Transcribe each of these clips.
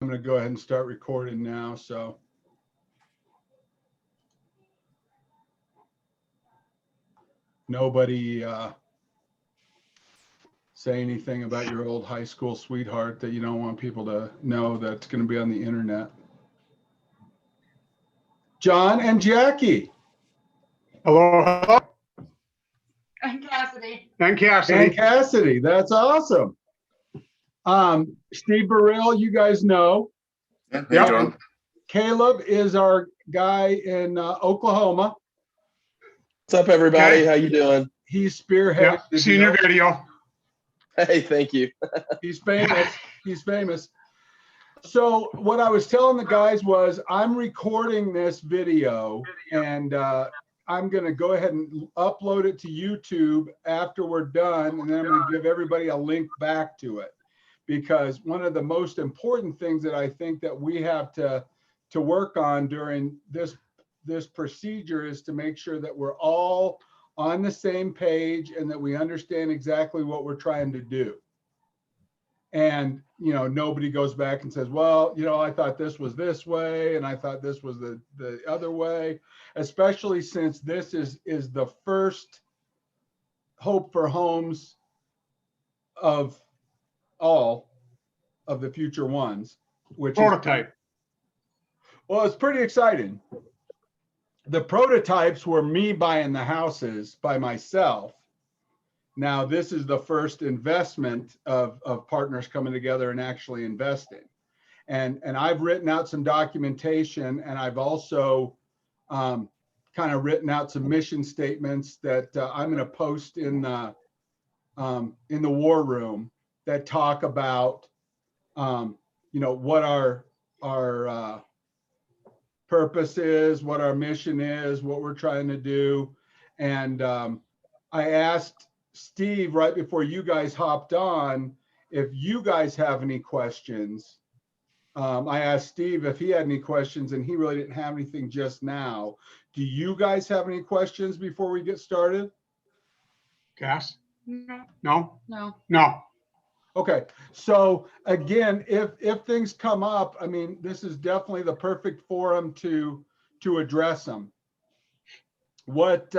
I'm going to go ahead and start recording now. So nobody say anything about your old high school sweetheart that you don't want people to know that's going to be on the internet. John and Jackie. Hello. And Cassidy. And Cassidy. And Cassidy. That's awesome. Steve Burrell, you guys know. Yeah. Caleb is our guy in Oklahoma. What's up, everybody? Okay. How you doing? He's spearheaded. Yeah. Seen your video. Hey, thank you. He's famous. He's famous. So what I was telling the guys was I'm recording this video and I'm going to go ahead and upload it to YouTube after we're done. And then I'm going to give everybody a link back to it, because one of the most important things that I think that we have to work on during this procedure is to make sure that we're all on the same page and that we understand exactly what we're trying to do. And, you know, nobody goes back and says, well, you know, I thought this was this way and I thought this was the other way, especially since this is the first Hope for Homes of all of the future ones, which Prototype. Well, it's pretty exciting. The prototypes were me buying the houses by myself. Now, this is the first investment of partners coming together and actually investing. And I've written out some documentation, and I've also kind of written out some mission statements that I'm going to post in the war room that talk about, you know, what our purpose is, what our mission is, what we're trying to do. And I asked Steve right before you guys hopped on if you guys have any questions. I asked Steve if he had any questions, and he really didn't have anything just now. Do you guys have any questions before we get started? Cass? No. No? No. No. Okay, so again, if things come up, I mean, this is definitely the perfect forum to address them. What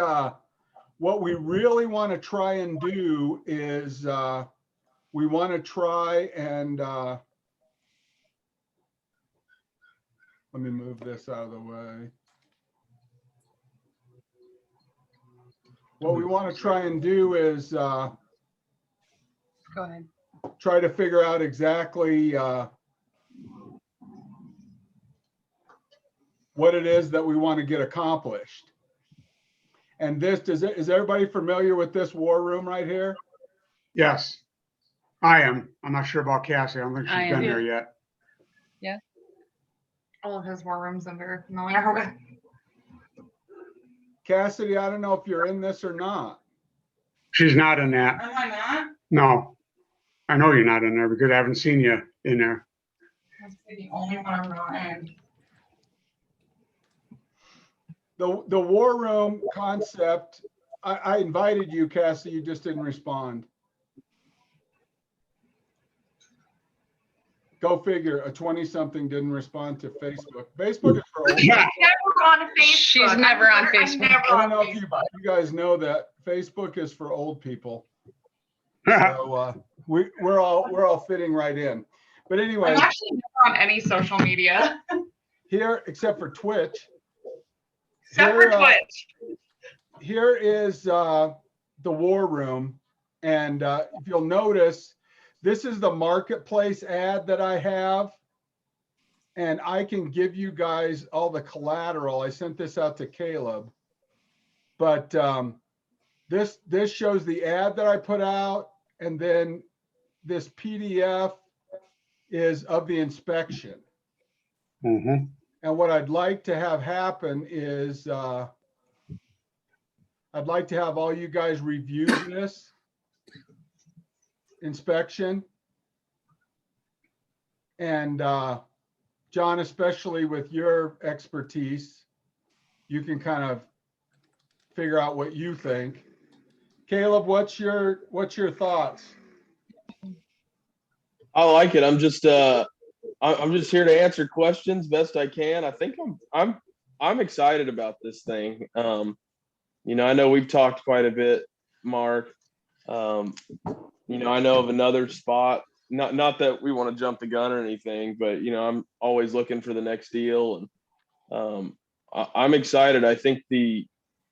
we really want to try and do is we want to try and let me move this out of the way. What we want to try and do is Go ahead. try to figure out exactly what it is that we want to get accomplished. And this, is everybody familiar with this war room right here? Yes. I am. I'm not sure about Cassie. I don't think she's I am. been there yet. All of his war rooms I'm very familiar with. Cassidy, I don't know if you're in this or not. She's not in that. Am I not? No. I know you're not in there because I haven't seen you in there. That's the only one I'm not in. The war room concept, I invited you, Cassie, you just didn't respond. Go figure, a 20-something didn't respond to Facebook. Facebook is for old people. Never on Facebook. She's never on Facebook. I'm never I on don't know if Facebook. you guys know that Facebook is for old people. So we're all fitting right in. But anyway, I'm actually never on any social media. here, except for Twitch, Except for Twitch. here is the war room. And if you'll notice, this is the marketplace ad that I have. And I can give you guys all the collateral. I sent this out to Caleb. But this shows the ad that I put out. And then this PDF is of the inspection. Mhm. And what I'd like to have happen is I'd like to have all you guys review this inspection. And John, especially with your expertise, you can kind of figure out what you think. Caleb, what's your thoughts? I like it. I'm just I'm just here to answer questions best I can. I think I'm excited about this thing. I know we've talked quite a bit, Mark. I know of another spot. Not that we want to jump the gun or anything, but I'm always looking for the next deal, and I'm excited. I think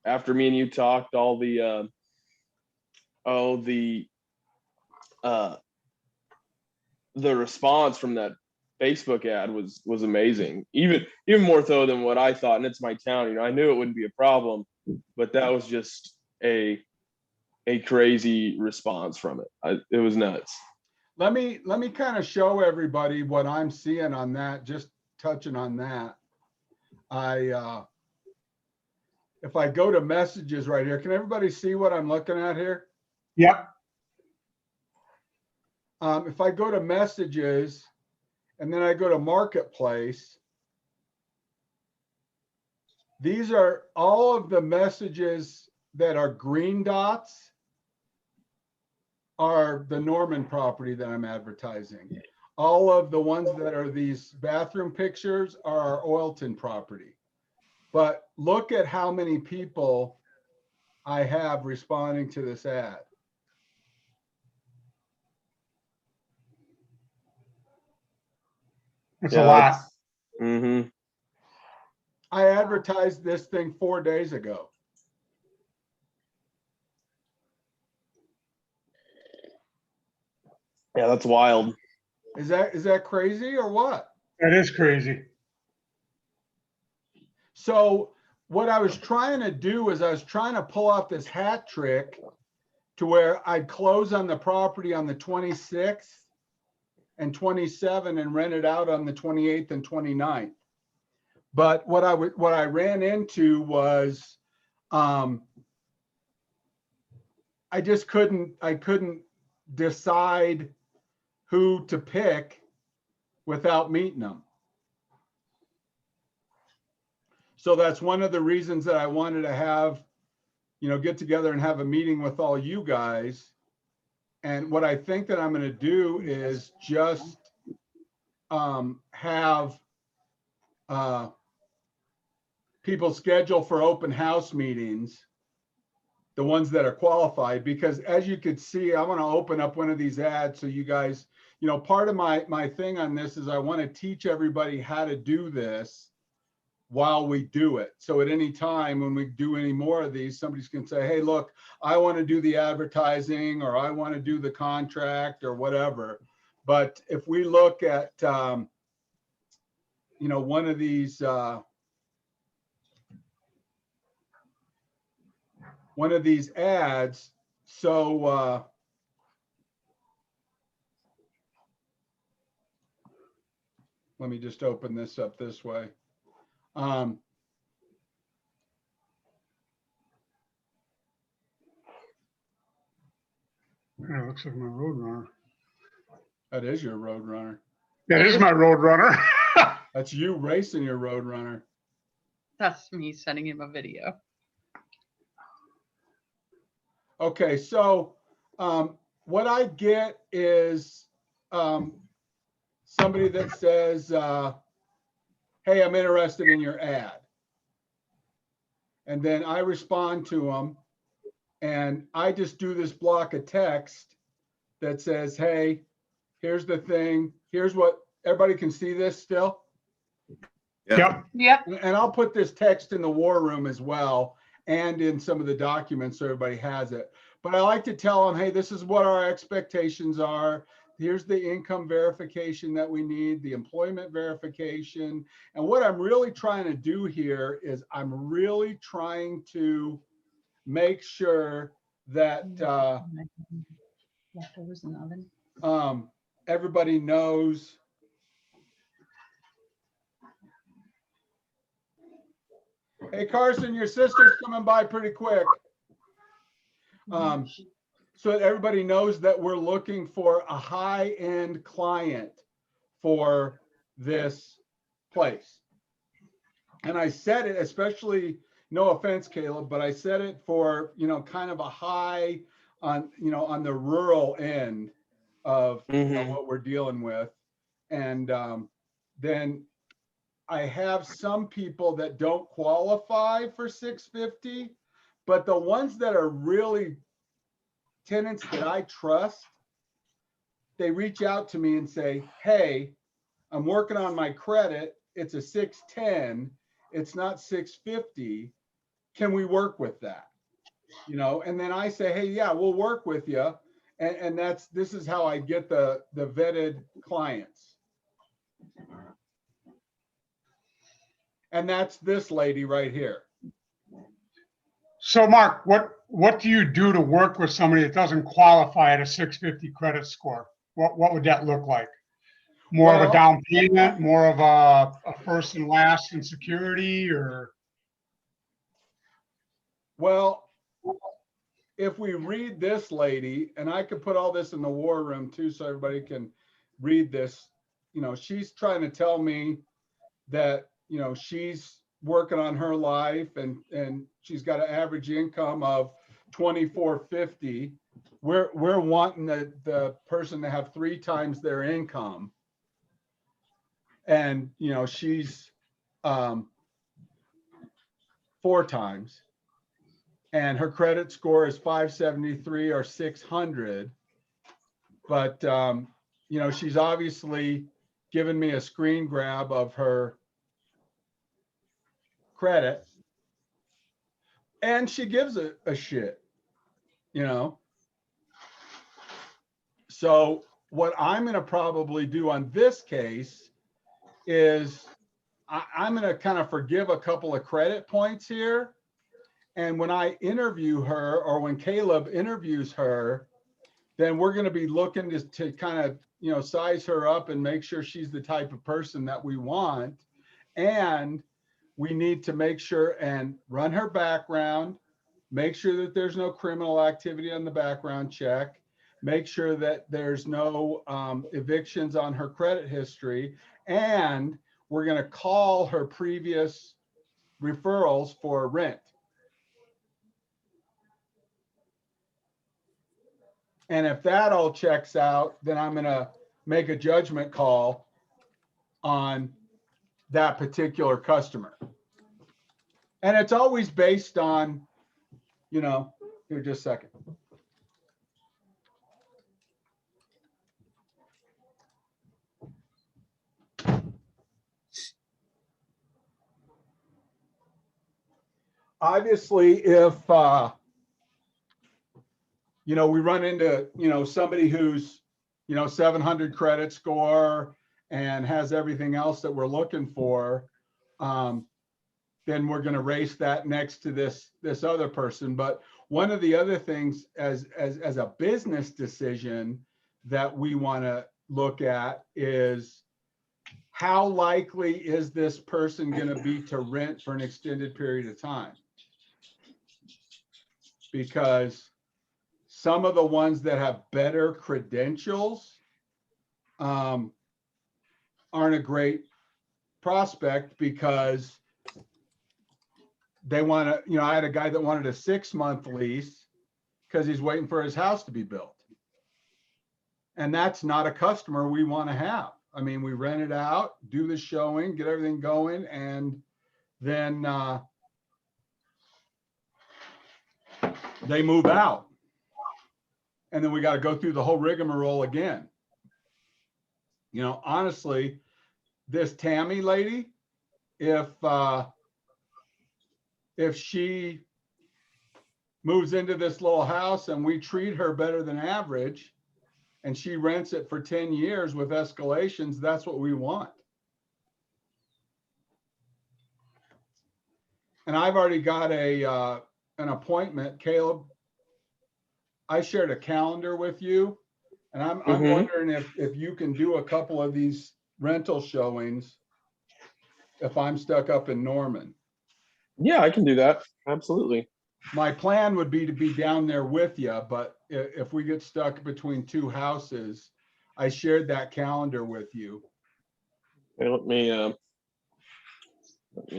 after me and you talked, all the response from that Facebook ad was amazing. Even more so than what I thought. And it's my town. I knew it wouldn't be a problem, but that was just a crazy response from it. It was nuts. Let me kind of show everybody what I'm seeing on that, just touching on that. If I go to messages right here, can everybody see what I'm looking at here? Yep. If I go to messages and then I go to marketplace, these are all of the messages that are green dots are the Norman property that I'm advertising. All of the ones that are these bathroom pictures are our Oilton property. But look at how many people I have responding to this ad. It's a lot. Mm-hmm. I advertised this thing 4 days ago. Yeah, that's wild. Is that crazy or what? That is crazy. So what I was trying to do is I was trying to pull off this hat trick to where I'd close on the property on the 26th and 27th and rent it out on the 28th and 29th. But what I ran into was I couldn't decide who to pick without meeting them. So that's one of the reasons that I wanted to have, get together and have a meeting with all you guys. And what I think that I'm going to do is just have people schedule for open house meetings, the ones that are qualified, because as you could see, I want to open up one of these ads so you guys, part of my thing on this is I want to teach everybody how to do this while we do it. So at any time when we do any more of these, somebody's going to say, hey, look, I want to do the advertising, or I want to do the contract, or whatever. But if we look at, one of these, ads, so let me just open this up this way. Yeah, it looks like my Roadrunner. That is your Roadrunner. That is my Roadrunner. That's you racing your Roadrunner. That's me sending him a video. Okay, so what I get is somebody that says, hey, I'm interested in your ad. And then I respond to them, and I just do this block of text that says, hey, here's the thing. Here's what, everybody can see this still? Yep. Yep. And I'll put this text in the war room as well, and in some of the documents so everybody has it. But I like to tell them, hey, this is what our expectations are. Here's the income verification that we need, the employment verification. And what I'm really trying to do here is I'm really trying to make sure that Leftovers in the oven. everybody knows. Hey, Carson, your sister's coming by pretty quick. So that everybody knows that we're looking for a high-end client for this place. And I said it, especially, no offense, Caleb, but I said it for, kind of a high on, on the rural end of what we're dealing with. And then I have some people that don't qualify for 650, but the ones that are really tenants that I trust, they reach out to me and say, hey, I'm working on my credit. It's a 610. It's not 650. Can we work with that? You know, and then I say, hey, yeah, we'll work with you. And this is how I get the vetted clients. And that's this lady right here. So Mark, what do you do to work with somebody that doesn't qualify at a 650 credit score? What would that look like? More of Well, a down payment, more of a first and last in security, or? Well, if we read this lady, and I could put all this in the war room too, so everybody can read this, you know, she's trying to tell me that, you know, she's working on her life and she's got an average income of 2,450. We're wanting the person to have 3 times their income. And, you know, she's 4 times. And her credit score is 573 or 600. But, you know, she's obviously given me a screen grab of her credit. And she gives a shit, you know. So what I'm going to probably do on this case is I'm going to kind of forgive a couple of credit points here. And when I interview her, or when Caleb interviews her, then we're going to be looking to kind of, you know, size her up and make sure she's the type of person that we want. And we need to make sure and run her background, make sure that there's no criminal activity on the background check, make sure that there's no evictions on her credit history. And we're going to call her previous referrals for rent. And if that all checks out, then I'm going to make a judgment call on that particular customer. And it's always based on, you know, here, just a second. Obviously, if, you know, we run into, you know, somebody who's, you know, 700 credit score and has everything else that we're looking for, then we're going to race that next to this other person. But one of the other things as a business decision that we want to look at is how likely is this person going to be to rent for an extended period of time? Because some of the ones that have better credentials aren't a great prospect, because they want to, you know, I had a guy that wanted a 6-month lease because he's waiting for his house to be built. And that's not a customer we want to have. I mean, we rent it out, do the showing, get everything going, and then they move out. And then we got to go through the whole rigmarole again. You know, honestly, this Tammy lady, if she moves into this little house and we treat her better than average and she rents it for 10 years with escalations, that's what we want. And I've already got an appointment. Caleb, I shared a calendar with you, and I'm wondering if you can do a couple of these rental showings if I'm stuck up in Norman. Yeah, I can do that. Absolutely. My plan would be to be down there with you, but if we get stuck between 2 houses, I shared that calendar with you. Okay, let me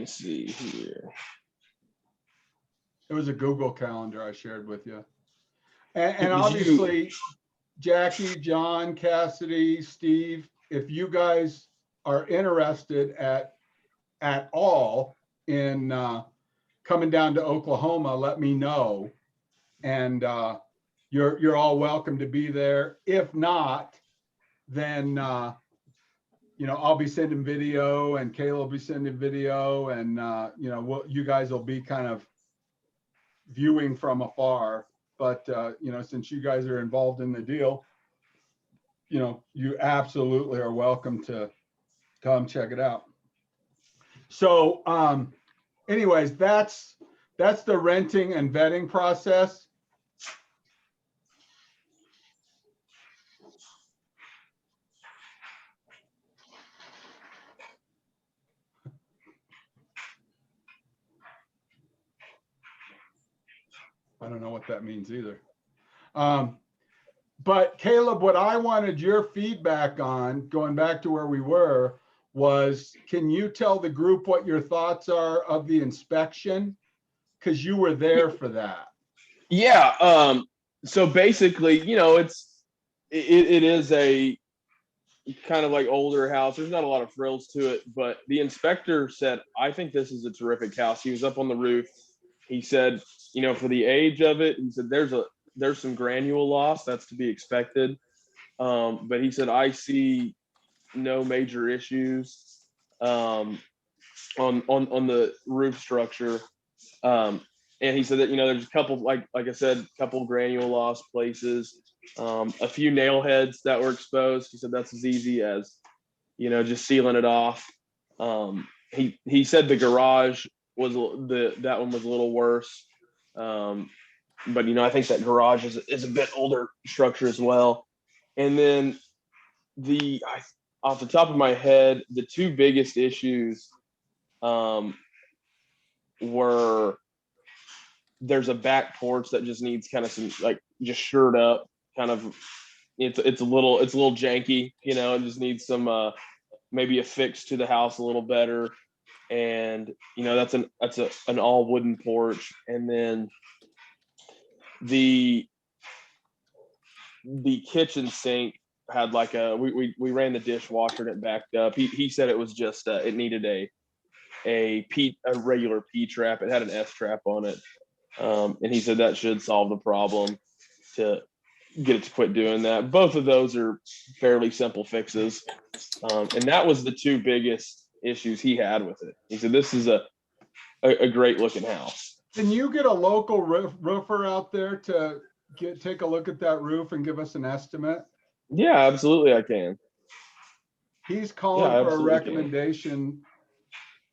see here. It was a Google calendar I shared with you. And Did you- obviously, Jackie, John, Cassidy, Steve, if you guys are interested at all in coming down to Oklahoma, let me know. And you're all welcome to be there. If not, then I'll be sending video, and Kayla will be sending video, and you guys will be kind of viewing from afar. But since you guys are involved in the deal, you absolutely are welcome to come check it out. So anyways, that's the renting and vetting process. I don't know what that means either. But Caleb, what I wanted your feedback on, going back to where we were, was can you tell the group what your thoughts are of the inspection? Because you were there for that. Yeah. So basically, it is a kind of like older house. There's not a lot of frills to it, but the inspector said, I think this is a terrific house. He was up on the roof. He said, for the age of it, he said, there's some granule loss that's to be expected. But he said, I see no major issues on the roof structure. And he said that, there's a couple, like I said, a couple granule loss places, a few nail heads that were exposed. He said that's as easy as, just sealing it off. He said the garage that one was a little worse. But I think that garage is a bit older structure as well. And then off the top of my head, the two biggest issues were there's a back porch that just needs kind of some just shored up, kind of it's a little janky, it just needs some maybe a fix to the house a little better. And that's an all wooden porch. And then the kitchen sink had we ran the dishwasher and it backed up. He said it was just it needed a regular P trap. It had an S trap on it. And he said that should solve the problem to get it to quit doing that. Both of those are fairly simple fixes. And that was the two biggest issues he had with it. He said, this is a great looking house. Can you get a local roofer out there to take a look at that roof and give us an estimate? Yeah, absolutely I can. He's calling for a recommendation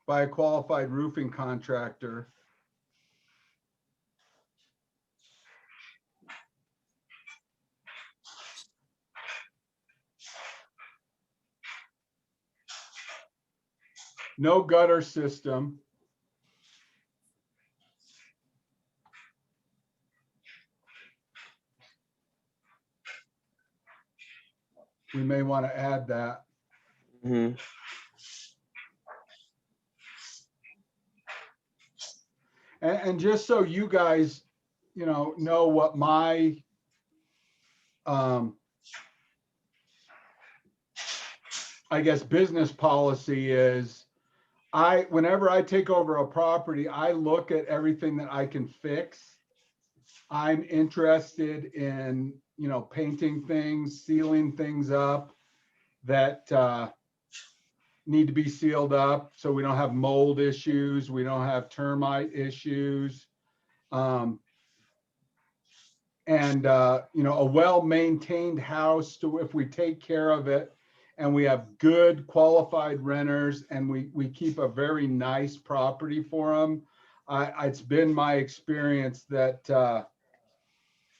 by a qualified roofing contractor. No gutter system. We may want to add that. Mm-hmm. And just so you guys, know what my I guess business policy is, whenever I take over a property, I look at everything that I can fix. I'm interested in, painting things, sealing things up that need to be sealed up so we don't have mold issues, we don't have termite issues. And a well-maintained house, if we take care of it and we have good qualified renters and we keep a very nice property for them, it's been my experience that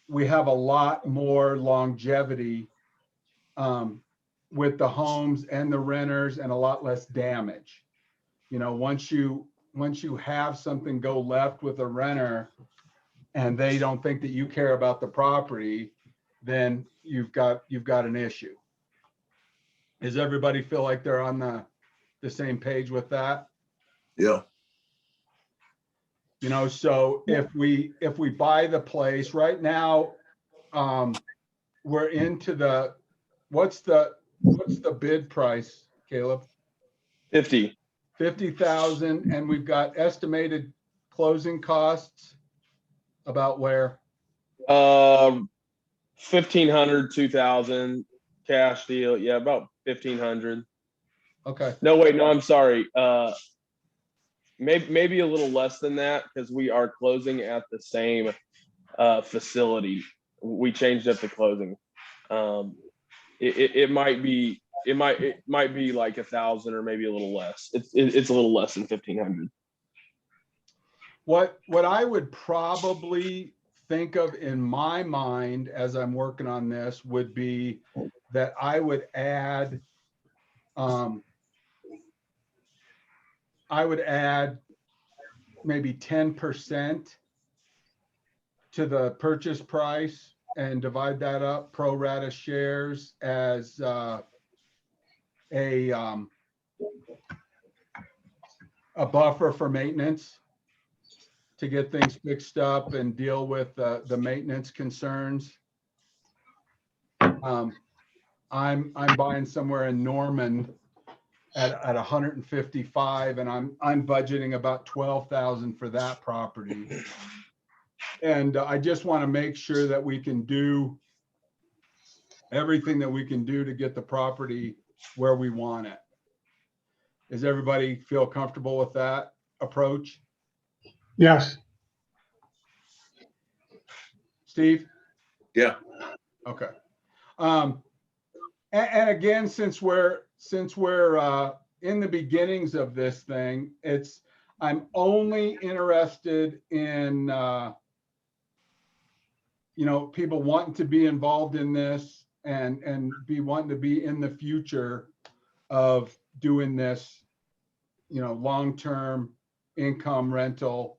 we have a lot more longevity with the homes and the renters, and a lot less damage. Once you have something go left with a renter and they don't think that you care about the property, then you've got an issue. Does everybody feel like they're on the same page with that? Yeah. So if we buy the place right now, we're into what's the bid price, Caleb? 50. 50,000, and we've got estimated closing costs about where? 1,500, 2,000 cash deal. Yeah, about 1,500. Okay, No, wait, no, I'm sorry. Maybe a little less than that because we are closing at the same facility. We changed up the closing. It might be like 1,000 or maybe a little less. It's a little less than 1,500. what I would probably think of in my mind as I'm working on this would be that I would add maybe 10% to the purchase price and divide that up pro rata shares as a buffer for maintenance to get things fixed up and deal with the maintenance concerns. I'm buying somewhere in Norman at 155, and I'm budgeting about 12,000 for that property. And I just want to make sure that we can do everything that we can do to get the property where we want it. Does everybody feel comfortable with that approach? Yes. Steve? Yeah. Okay. And again, since we're in the beginnings of this thing, I'm only interested in people wanting to be involved in this and be wanting to be in the future of doing this, long-term income rental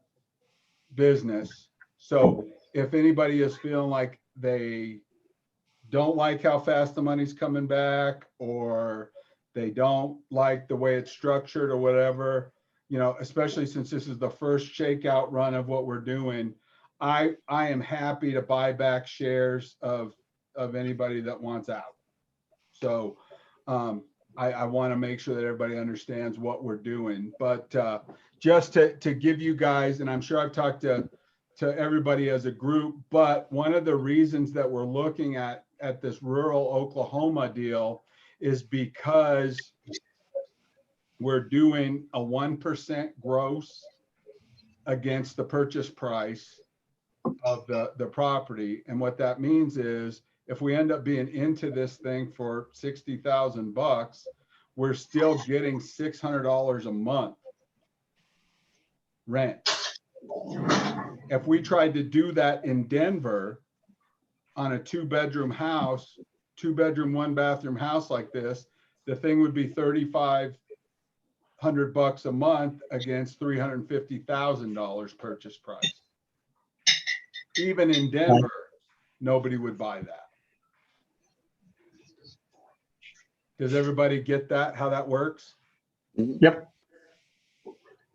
business. So if anybody is feeling like they don't like how fast the money's coming back, or they don't like the way it's structured or whatever, especially since this is the first shakeout run of what we're doing, I am happy to buy back shares of anybody that wants out. So I want to make sure that everybody understands what we're doing. But just to give you guys, and I'm sure I've talked to everybody as a group, but one of the reasons that we're looking at this rural Oklahoma deal is because we're doing a 1% gross against the purchase price of the property. And what that means is if we end up being into this thing for 60,000 bucks, we're still getting $600 a month rent. If we tried to do that in Denver on a 2-bedroom house, 2-bedroom, 1-bathroom house like this, the thing would be $3,500 a month against $350,000 purchase price. Even in Denver, nobody would buy that. Does everybody get that, how that works? Yep.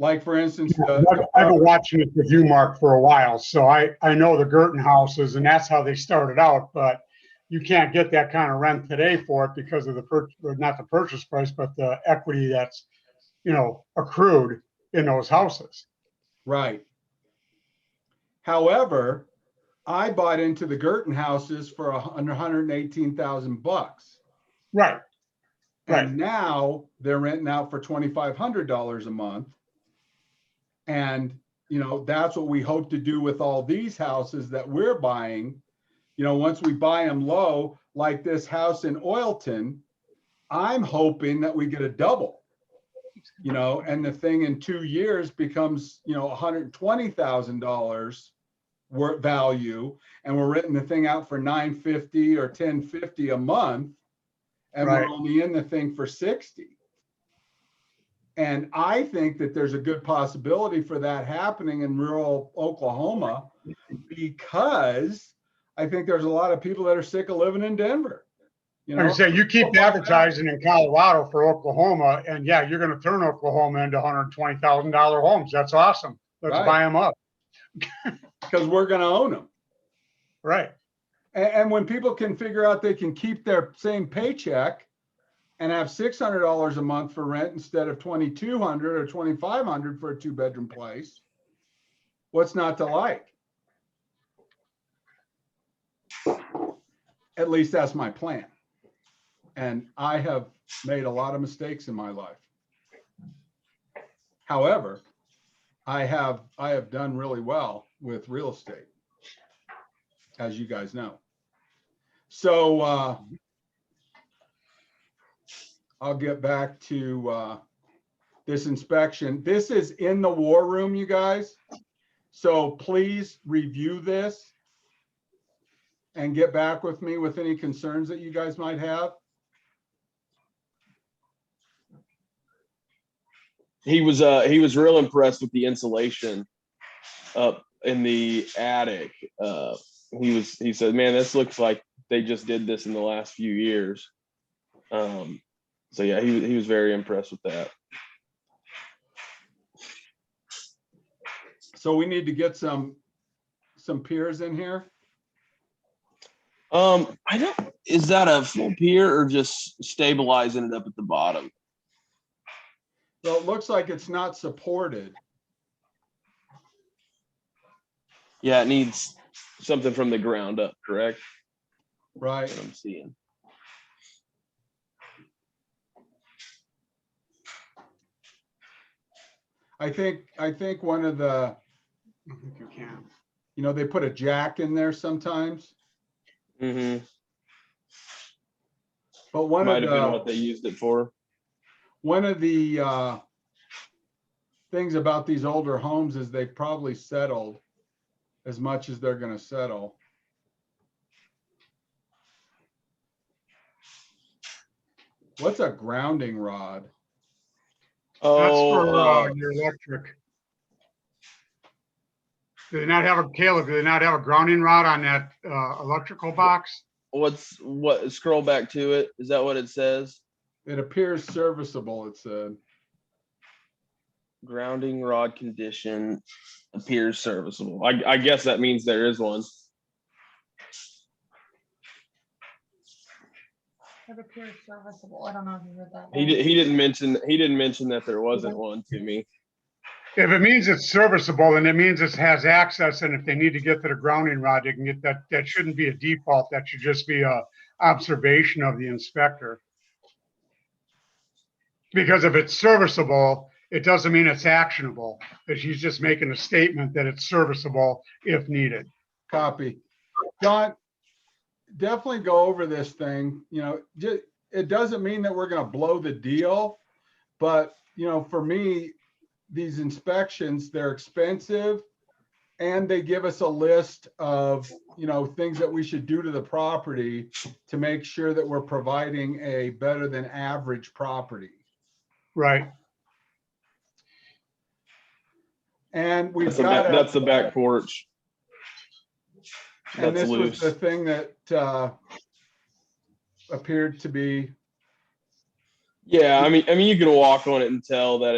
Like for instance, I've been watching it with you, Mark, for a while, so I know the Girton houses, and that's how they started out. But you can't get that kind of rent today for it because of not the purchase price, but the equity that's accrued in those houses. Right. However, I bought into the Girton houses for under 118,000 bucks. Right. And now they're renting out for $2,500 a month. And, that's what we hope to do with all these houses that we're buying. Once we buy them low, like this house in Oilton, I'm hoping that we get a double, and the thing in 2 years becomes, $120,000 worth value. And we're renting the thing out for $950 or $1,050 a month. And we're only in the thing for 60. And I think that there's a good possibility for that happening in rural Oklahoma, because I think there's a lot of people that are sick of living in Denver. Like I say, you keep advertising in Colorado for Oklahoma, and yeah, you're going to turn Oklahoma into $120,000 homes. That's awesome. Let's buy them up. Because we're going to own them. Right. And when people can figure out they can keep their same paycheck and have $600 a month for rent instead of $2,200 or $2,500 for a 2-bedroom place, what's not to like? At least that's my plan. And I have made a lot of mistakes in my life. However, I have done really well with real estate, as you guys know. So I'll get back to this inspection. This is in the war room, you guys. So please review this and get back with me with any concerns that you guys might have. He was real impressed with the insulation up in the attic. He said, man, this looks like they just did this in the last few years. So yeah, he was very impressed with that. So we need to get some piers in here. I don't, is that a full pier or just stabilizing it up at the bottom? Well, it looks like it's not supported. Yeah, it needs something from the ground up, correct? Right. That's what I'm seeing. I think one of the, I think you can. you know, they put a jack in there sometimes, Mm-hmm. but one Might of have been the what they used it for. Things about these older homes is they probably settled as much as they're going to settle. What's a grounding rod? That's for Oh, your electric. Do they not have a, Caleb, do they not have a grounding rod on that electrical box? scroll back to it. Is that what it says? It appears serviceable, it said. Grounding rod condition appears serviceable. I guess that means there is one. It appears serviceable. I don't know if you heard that. He didn't mention that there wasn't one to me. If it means it's serviceable, then it means it has access, and if they need to get to the grounding rod, they can get that. That shouldn't be a default. That should just be a observation of the inspector. Because if it's serviceable, it doesn't mean it's actionable. Because he's just making a statement that it's serviceable if needed. Copy. John, definitely go over this thing. You know, it doesn't mean that we're going to blow the deal, but you know, for me, these inspections, they're expensive, and they give us a list of, you know, things that we should do to the property to make sure that we're providing a better than average property. Right. And we've That's got that's the back porch. and That's this was loose. the thing that appeared to be. Yeah, I mean, you can walk on it and tell that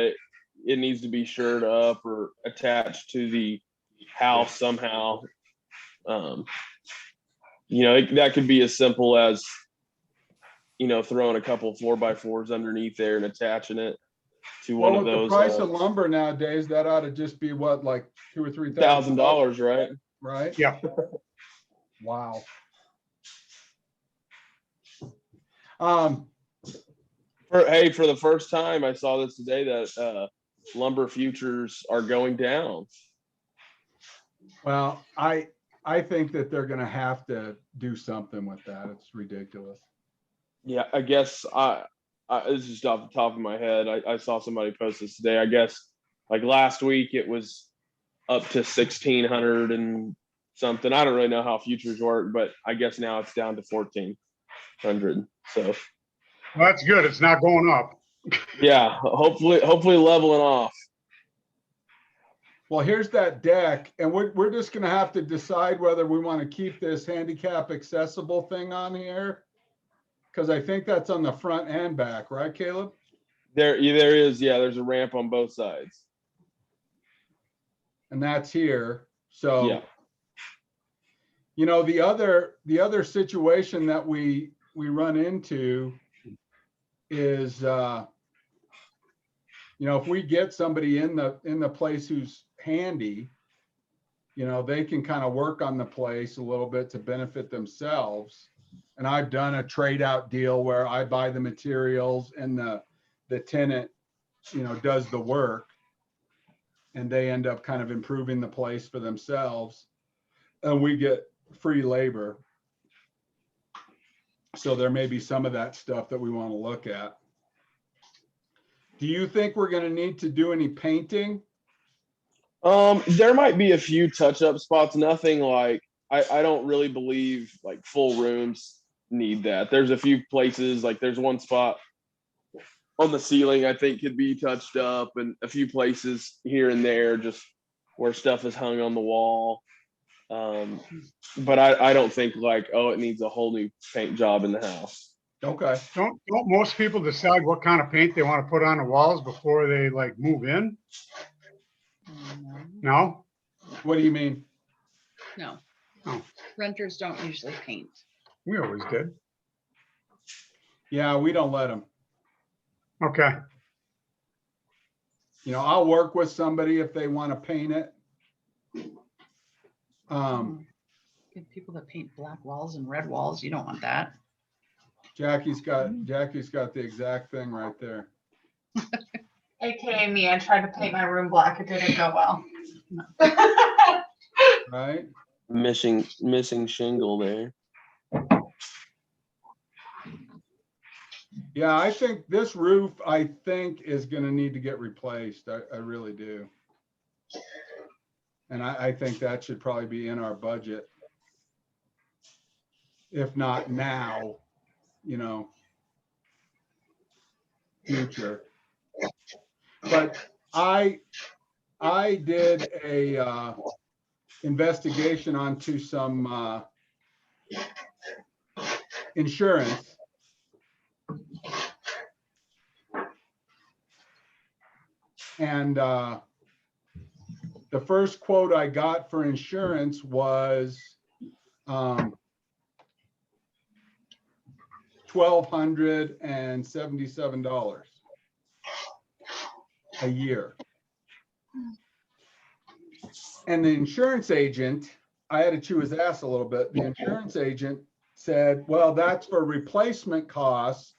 it needs to be shored up or attached to the house somehow. You know, that could be as simple as, you know, throwing a couple 4x4s underneath there and attaching it to one of With those. the price of lumber nowadays, that ought to just be what, like $2,000 or $3,000, $1,000, right? right? Yeah. Wow. For the first time, I saw this today that lumber futures are going down. Well, I think that they're going to have to do something with that. It's ridiculous. Yeah, I guess this is just off the top of my head. I saw somebody post this today. I guess like last week it was up to 1,600 and something. I don't really know how futures work, but I guess now it's down to 1,400. So Well, that's good. It's not going up. yeah, hopefully leveling off. Well, here's that deck, and we're just going to have to decide whether we want to keep this handicap accessible thing on here, because I think that's on the front and back, right, Caleb? There is, yeah. There's a ramp on both sides. And that's here. So, Yeah. you know, the other situation that we run into is, if we get somebody in the place who's handy, they can kind of work on the place a little bit to benefit themselves. And I've done a trade out deal where I buy the materials and the tenant, does the work, and they end up kind of improving the place for themselves, and we get free labor. So there may be some of that stuff that we want to look at. Do you think we're going to need to do any painting? There might be a few touch-up spots, nothing like, I don't really believe like full rooms need that. There's a few places, like there's one spot on the ceiling I think could be touched up, and a few places here and there just where stuff is hung on the wall. But I don't think like, oh, it needs a whole new paint job in the house. Okay. Don't most people decide what kind of paint they want to put on the walls before they like move in? No? What do you mean? No. Oh. Renters don't usually paint. We always did. Yeah, we don't let them. Okay. I'll work with somebody if they want to paint it. Get people that paint black walls and red walls. You don't want that. Jackie's got the exact thing right there. AKA me, I tried to paint my room black. It didn't go well. Right? Missing shingle there. Yeah, I think this roof, is going to need to get replaced. I really do. And I think that should probably be in our budget. If not now, future. But I did a investigation onto some insurance. And the first quote I got for insurance was $1,277 a year. And the insurance agent, I had to chew his ass a little bit. The insurance agent said, well, that's for replacement costs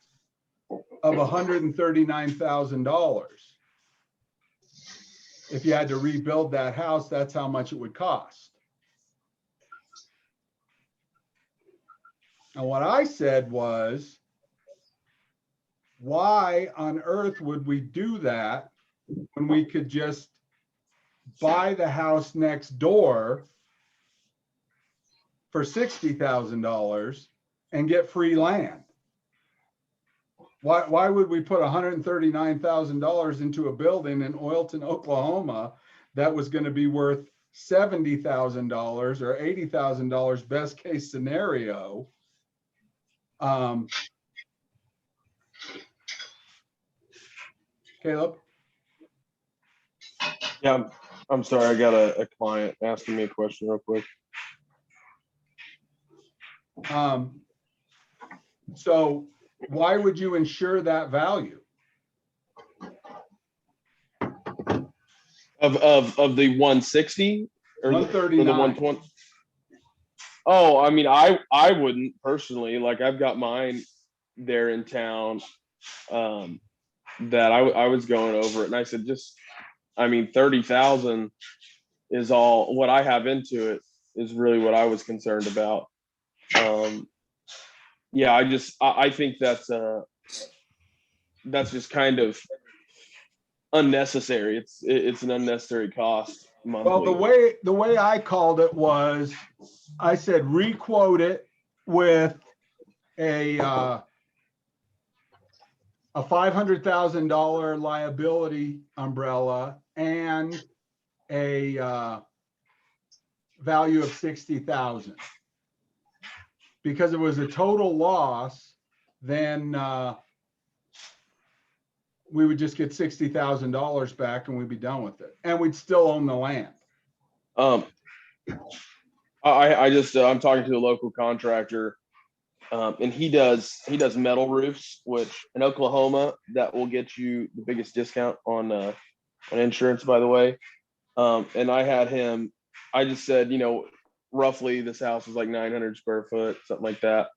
of $139,000. If you had to rebuild that house, that's how much it would cost. And what I said was, why on earth would we do that when we could just buy the house next door for $60,000 and get free land? Why would we put $139,000 into a building in Oilton, Oklahoma, that was going to be worth $70,000 or $80,000 best case scenario? Caleb? Yeah, I'm sorry. I got a client asking me a question real quick. So why would you insure that value? Of the 160 or the 139. 120? Oh, I mean, I wouldn't personally. Like, I've got mine there in town that I was going over it, and I said, 30,000 is all what I have into it is really what I was concerned about. Yeah, I think that's just kind of unnecessary. It's an unnecessary cost monthly. Well, the way I called it was, I said requote it with a $500,000 liability umbrella and a value of 60,000. Because it was a total loss, then we would just get $60,000 back and we'd be done with it, and we'd still own the land. I'm talking to a local contractor And he does metal roofs, which in Oklahoma that will get you the biggest discount on insurance, by the way. And I had him. I just said, roughly this house is like 900 square foot, something like that.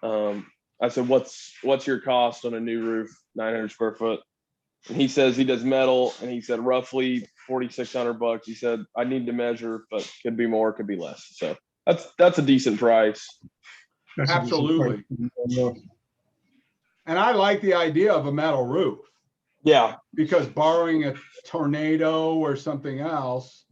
I said, what's your cost on a new roof, 900 square foot? And he says he does metal, and he said roughly $4,600. He said I need to measure, but could be more, could be less. So that's a decent price. That's a decent Absolutely. price. And I like the idea of a metal roof, Yeah. because barring a tornado or something else.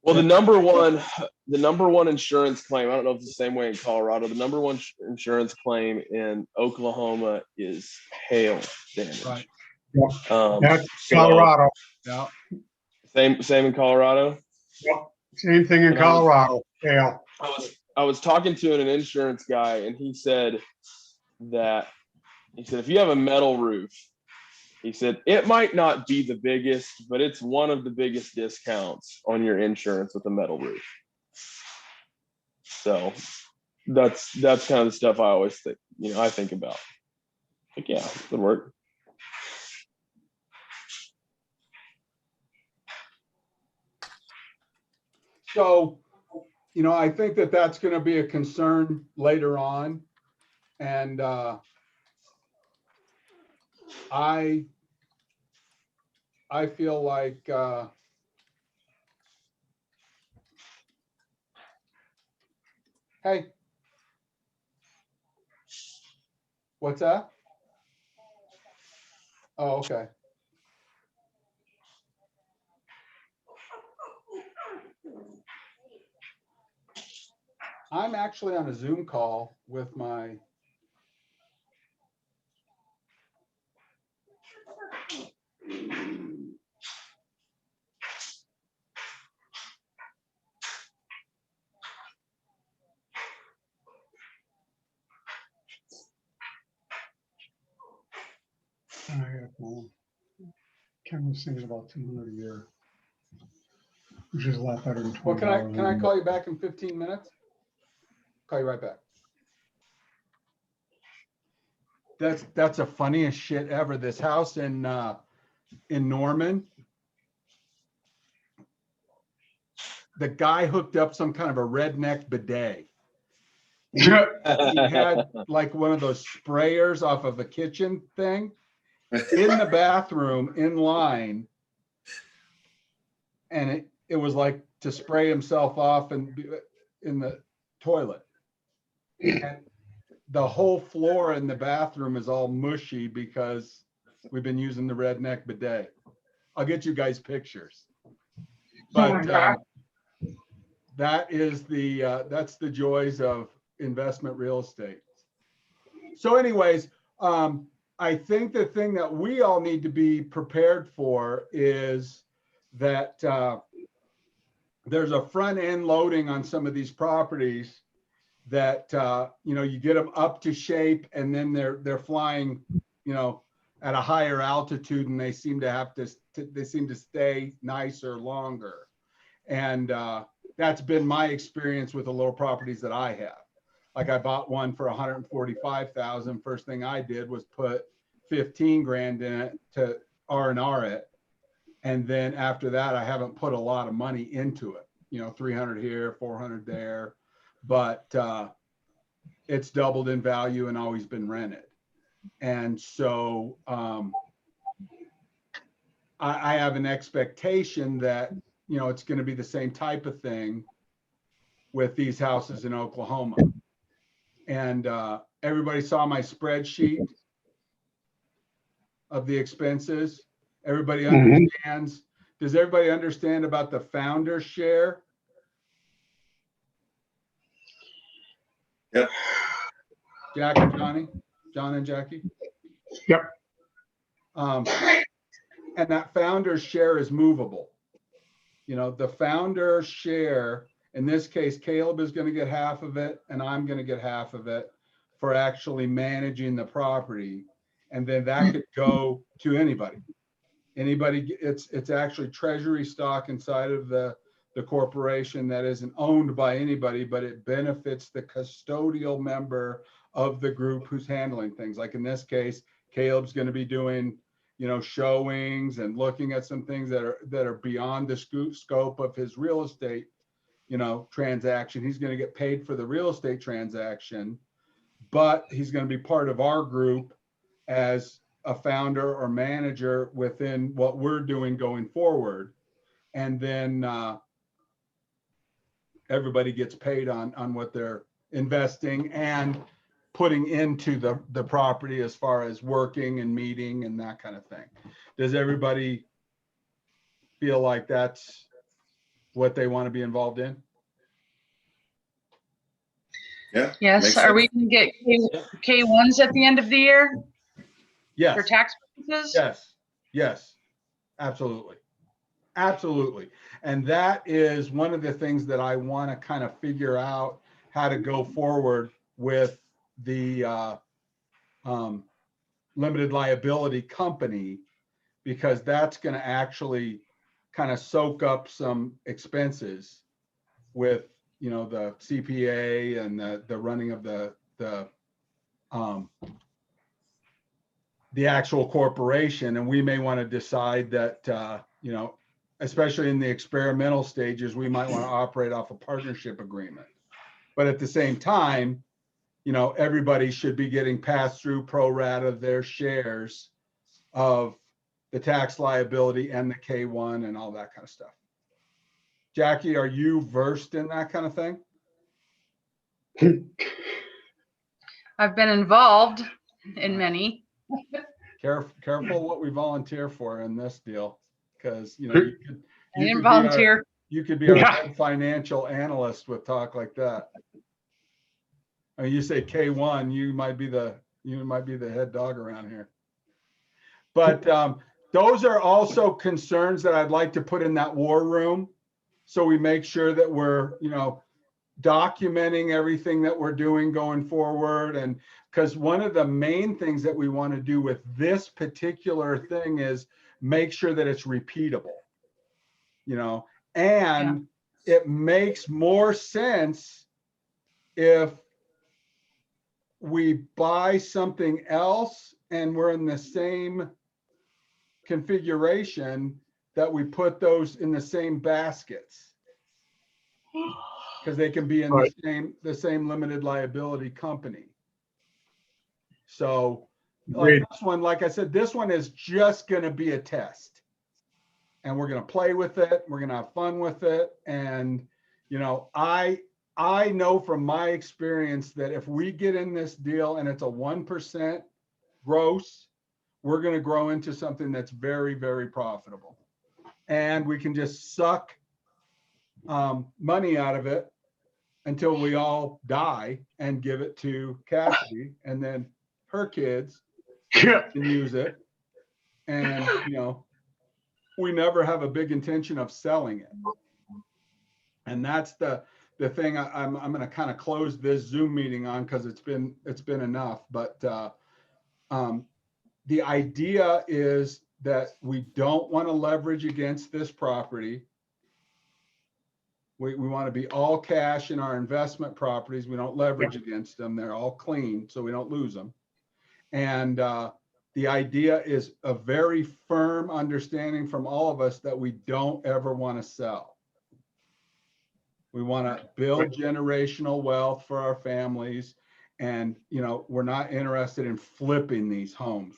Well, the number one insurance claim, I don't know if it's the same way in Colorado. The number one insurance claim in Oklahoma is hail damage. Right. That's Colorado. Yeah. Same in Colorado. Yep. Same thing in Colorado. Yeah. I was talking to an insurance guy, and he said if you have a metal roof, he said it might not be the biggest, but it's one of the biggest discounts on your insurance with a metal roof. So that's kind of the stuff I always think, I think about. Like, yeah, it would work. So, I think that that's going to be a concern later on. And I feel like hey, what's that? Oh, okay. I'm actually on a Zoom call with my Ken was thinking about 200 a year, which is a lot better than 20. Well, can I call you back in 15 minutes? Call you right back. That's the funniest shit ever. This house in Norman, the guy hooked up some kind of a redneck bidet. He had like one of those sprayers off of a kitchen thing in the bathroom in line, and it was like to spray himself off and in the toilet. And the whole floor in the bathroom is all mushy because we've been using the redneck bidet. I'll get you guys pictures. But that's the joys of investment real estate. So anyways, I think the thing that we all need to be prepared for is that there's a front end loading on some of these properties that you get them up to shape, and then they're flying at a higher altitude, and they seem to stay nicer longer. And that's been my experience with the little properties that I have. Like I bought one for 145,000. First thing I did was put 15 grand in it to R&R it. And then after that, I haven't put a lot of money into it, 300 here, 400 there, but it's doubled in value and always been rented. And so I have an expectation that, it's going to be the same type of thing with these houses in Oklahoma. And everybody saw my spreadsheet of the expenses. Everybody understands. Does everybody understand about the founder share? Yep. Jack and Johnny, John and Jackie? Yep. And that founder share is movable. The founder share, in this case, Caleb is going to get half of it and I'm going to get half of it for actually managing the property. And then that could go to anybody. It's actually treasury stock inside of the corporation that isn't owned by anybody, but it benefits the custodial member of the group who's handling things. Like in this case, Caleb's going to be doing, showings and looking at some things that are beyond the scope of his real estate, transaction. He's going to get paid for the real estate transaction, but he's going to be part of our group as a founder or manager within what we're doing going forward. And then everybody gets paid on what they're investing and putting into the property as far as working and meeting and that kind of thing. Does everybody feel like that's what they want to be involved in? Yeah. Yes, makes are sense. we gonna get K1s at the end of the year for Yes, tax purposes? yes, absolutely. Absolutely. And that is one of the things that I want to kind of figure out how to go forward with the limited liability company, because that's going to actually kind of soak up some expenses with, the CPA and the running of the actual corporation. And we may want to decide that, especially in the experimental stages, we might want to operate off a partnership agreement. But at the same time, everybody should be getting passed through pro rata their shares of the tax liability and the K1 and all that kind of stuff. Jackie, are you versed in that kind of thing? I've been involved in many. Careful what we volunteer for in this deal, because I didn't volunteer. You could be our Yeah. head financial analyst with talk like that. I mean, you say K1, you might be the head dog around here. But those are also concerns that I'd like to put in that war room, so we make sure that we're, documenting everything that we're doing going forward. And because one of the main things that we want to do with this particular thing is make sure that it's repeatable, and it makes more sense if we buy something else and we're in the same configuration, that we put those in the same baskets, because they can be in Right. the same limited liability company. So like Agreed. this one, like I said, this one is just going to be a test, and we're going to play with it. We're going to have fun with it. And, I know from my experience that if we get in this deal and it's a 1% gross, we're going to grow into something that's very, very profitable. And we can just suck money out of it until we all die and give it to Cassidy, and then her kids Yeah. can use it. And, we never have a big intention of selling it. And that's the thing I'm going to kind of close this Zoom meeting on, because it's been enough. But the idea is that we don't want to leverage against this property. We want to be all cash in our investment properties. We don't leverage against them. They're all clean, so we don't lose them. And the idea is a very firm understanding from all of us that we don't ever want to sell. We want to build generational wealth for our families. And, we're not interested in flipping these homes.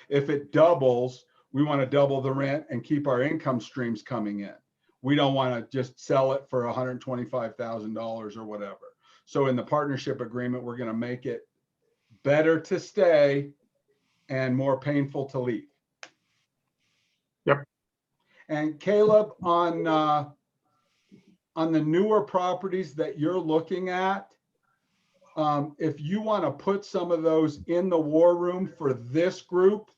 If it doubles, we want to double the rent and keep our income streams coming in. We don't want to just sell it for $125,000 or whatever. So in the partnership agreement, we're going to make it better to stay and more painful to leave. Yep. And Caleb, on the newer properties that you're looking at, if you want to put some of those in the war room for this group,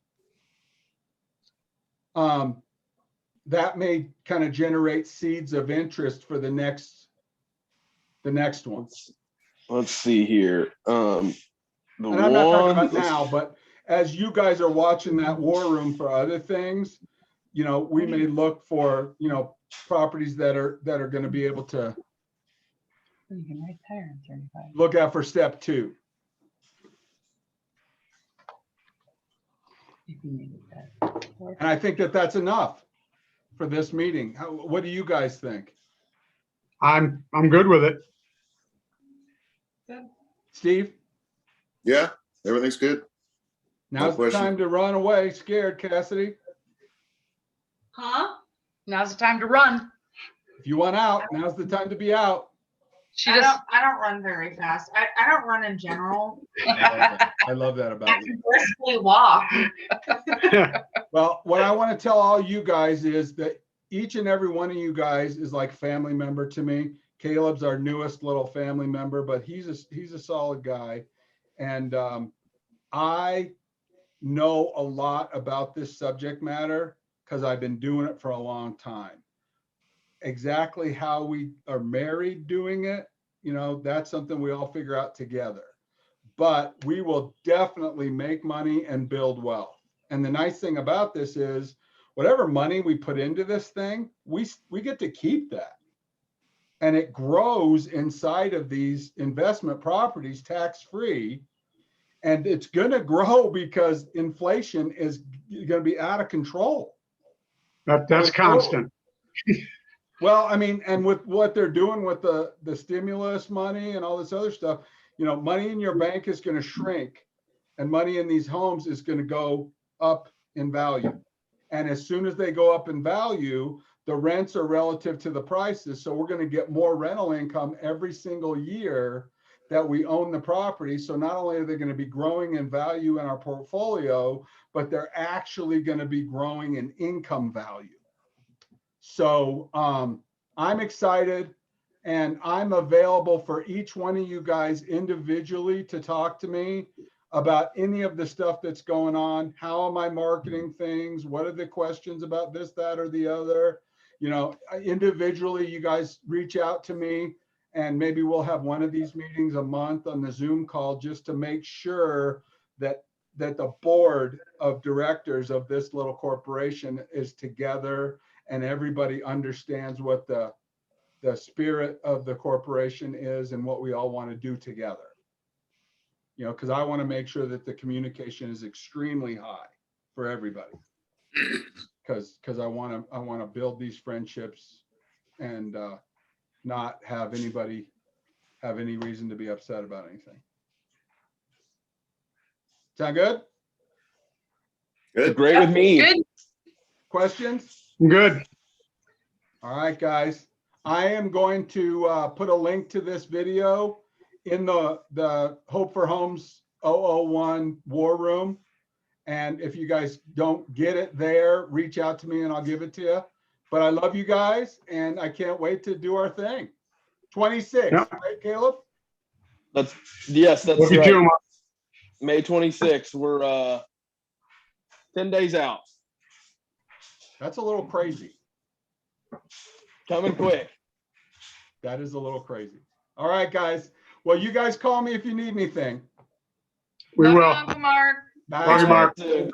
that may kind of generate seeds of interest for the next ones. Let's see here. And I'm not talking about now, but as you guys are watching that war room for other things, we may look for, properties that are going to be able to You can right there in 35. look out for step 2. If you need that. And I think that that's enough for this meeting. What do you guys think? I'm good with it. Steve, Yeah, everything's good. now's the question. time to run away scared, Cassidy. Huh? Now's the time to run. If you want out, now's the time to be out. She I just, don't run very fast. I don't run in general. I love that I about you. can briskly walk. Well, what I want to tell all you guys is that each and every one of you guys is like family member to me. Caleb's our newest little family member, but he's a solid guy. And I know a lot about this subject matter because I've been doing it for a long time. Exactly how we are married doing it, that's something we all figure out together. But we will definitely make money and build wealth. And the nice thing about this is whatever money we put into this thing, we get to keep that. And it grows inside of these investment properties tax-free. And it's going to grow because inflation is going to be out of control. That's constant. Well, I mean, and with what they're doing with the stimulus money and all this other stuff, money in your bank is going to shrink and money in these homes is going to go up in value. And as soon as they go up in value, the rents are relative to the prices. So we're going to get more rental income every single year that we own the property. So not only are they going to be growing in value in our portfolio, but they're actually going to be growing in income value. So I'm excited and I'm available for each one of you guys individually to talk to me about any of the stuff that's going on. How am I marketing things? What are the questions about this, that, or the other? Individually, you guys reach out to me and maybe we'll have one of these meetings a month on the Zoom call just to make sure that the board of directors of this little corporation is together and everybody understands what the spirit of the corporation is and what we all want to do together. Because I want to make sure that the communication is extremely high for everybody. Because I want to build these friendships and not have anybody have any reason to be upset about anything. Sound good? Good. Great with me. good. Questions? Good. All right, guys. I am going to put a link to this video in the Hope for Homes 001 War Room. And if you guys don't get it there, reach out to me and I'll give it to you. But I love you guys and I can't wait to do our thing. 26, Yeah. right, Caleb? That's Love you right. too, Mark. May 26th. We're 10 days out. That's a little crazy. Coming quick. That is a little crazy. All right, guys. Well, you guys call me if you need anything. We Love you, will. Uncle Mark. Bye. Love you, Mark. Too.